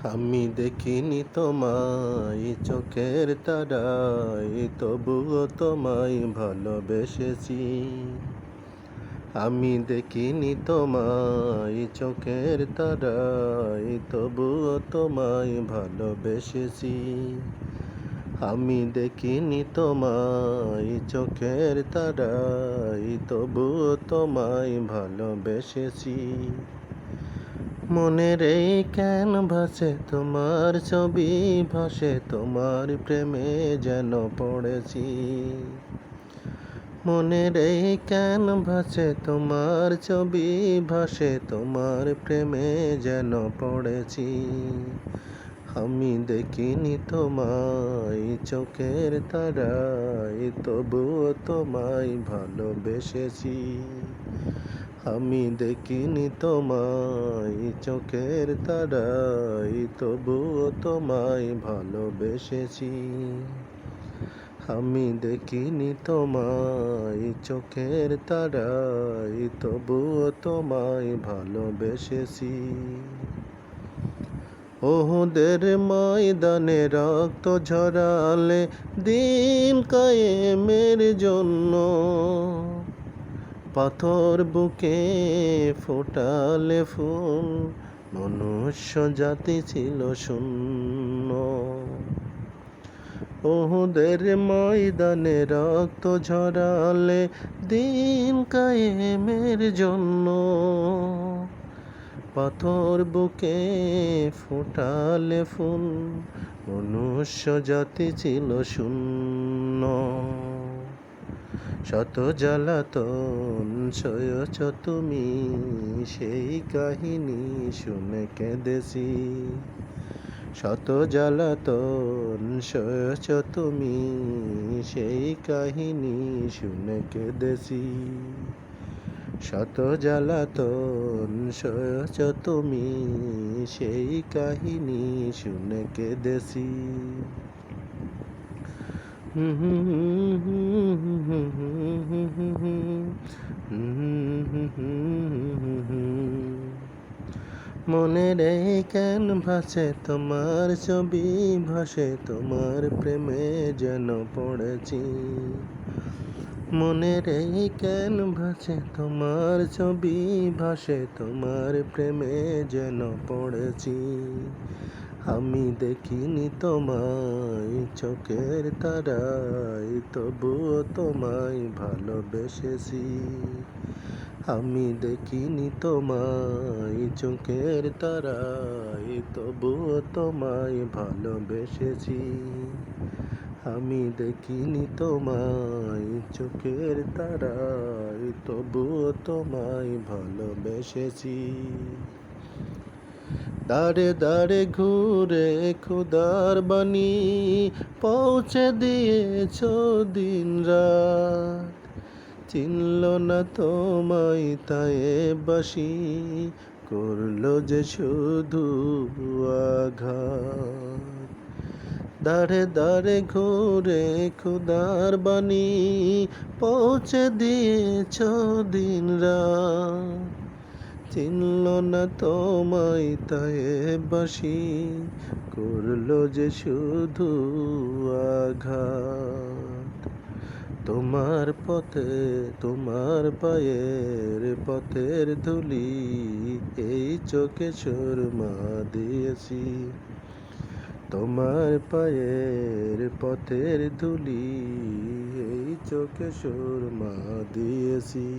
আমি দেখিনি তোমায় চোখের তারায়, তবুও তোমায় ভালোবেসেছি। আমি দেখিনি তোমায় চোখের তারায়, তবুও তোমায় ভালোবেসেছি। আমি দেখিনি তোমায় চোখের তারায়, তবুও তোমায় ভালোবেসেছি। মনের এই ক্যানভাসে তোমার ছবি ভাসে, তোমার প্রেমে যেন পড়েছি। মনের এই ক্যানভাসে তোমার ছবি ভাসে, তোমার প্রেমে যেন পড়েছি। আমি দেখিনি তোমায় চোখের তারায়, তবুও তোমায় ভালোবেসেছি। আমি দেখিনি তোমায় চোখের তারায়, তবুও তোমায় ভালোবেসেছি। আমি দেখিনি তোমায় চোখের তারায়, তবুও তোমায় ভালোবেসেছি। ওহুদের ময়দানে রক্ত ঝরালে দিন কায়েমের জন্য, পাথর বুকে ফোটালে ফুল, মনুষ্য জাতি ছিল শূন্য। ওহুদের ময়দানে রক্ত ঝরালে দিন কায়েমের জন্য, পাথর বুকে ফোটালে ফুল, মনুষ্য জাতি ছিল শূন্য। শত জ্বালাতন সয়েছ তুমি, সেই কাহিনী শুনে কেঁদেছি। শত জ্বালাতন সয়েছ তুমি, সেই কাহিনী শুনে কেঁদেছি। শত জ্বালাতন সয়েছ তুমি, সেই কাহিনী শুনে কেঁদেছি। মনের এই ক্যানভাসে তোমার ছবি ভাসে, তোমার প্রেমে যেন পড়েছি। মনের এই ক্যানভাসে তোমার ছবি ভাসে, তোমার প্রেমে যেন পড়েছি। আমি দেখিনি তোমায় চোখের তারায়, তবুও তোমায় ভালোবেসেছি। আমি দেখিনি তোমায় চোখের তারায়, তবুও তোমায় ভালোবেসেছি। আমি দেখিনি তোমায় চোখের তারায়, তবুও তোমায় ভালোবেসেছি। দাঁড়ে দাঁড়ে ঘুরে খুদার বাণী পৌঁছে দিয়েছ দিন রাত, চিনল না তোমায় তাই বাসি, করলো যে শুধু আঘাত। দাঁড়ে দাঁড়ে ঘুরে খুদার বাণী পৌঁছে দিয়েছ দিন রাত, চিনল না তোমায় তাই বাসি, করলো যে শুধু আঘাত। তোমার পথে তোমার পায়ের পথের ধুলি, এই চোখে সুরমা দিয়েছি। তোমার পায়ের পথের ধুলি, এই চোখে সুরমা দিয়েছি।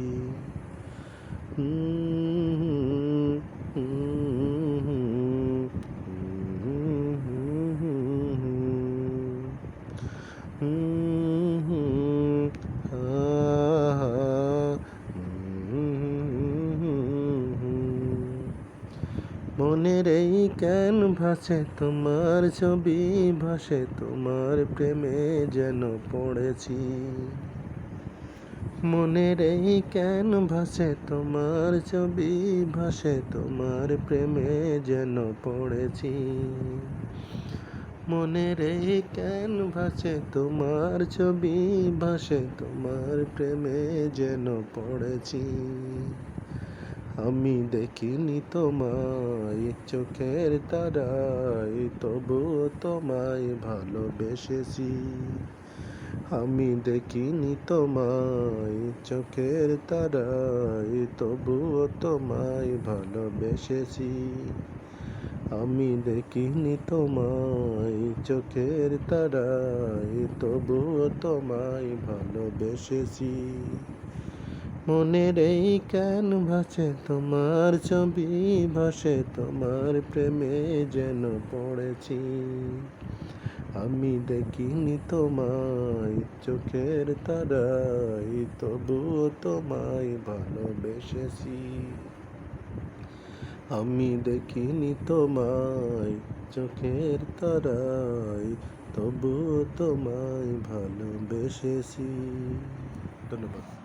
মনের এই ক্যানভাসে তোমার ছবি ভাসে, তোমার প্রেমে যেন পড়েছি। মনের এই ক্যানভাসে তোমার ছবি ভাসে, তোমার প্রেমে যেন পড়েছি। মনের এই ক্যানভাসে তোমার ছবি ভাসে, তোমার প্রেমে যেন পড়েছি। আমি দেখিনি তোমায় চোখের তারায়, তবুও তোমায় ভালোবেসেছি। আমি দেখিনি তোমায় চোখের তারায়, তবুও তোমায় ভালোবেসেছি। আমি দেখিনি তোমায় চোখের তারায়, তবুও তোমায় ভালোবেসেছি। মনের এই ক্যানভাসে তোমার ছবি ভাসে, তোমার প্রেমে যেন পড়েছি। আমি দেখিনি তোমায় চোখের তারায়, তবুও তোমায় ভালোবেসেছি। আমি দেখিনি তোমায় চোখের তারায়, তবুও তোমায় ভালোবেসেছি। ধন্যবাদ।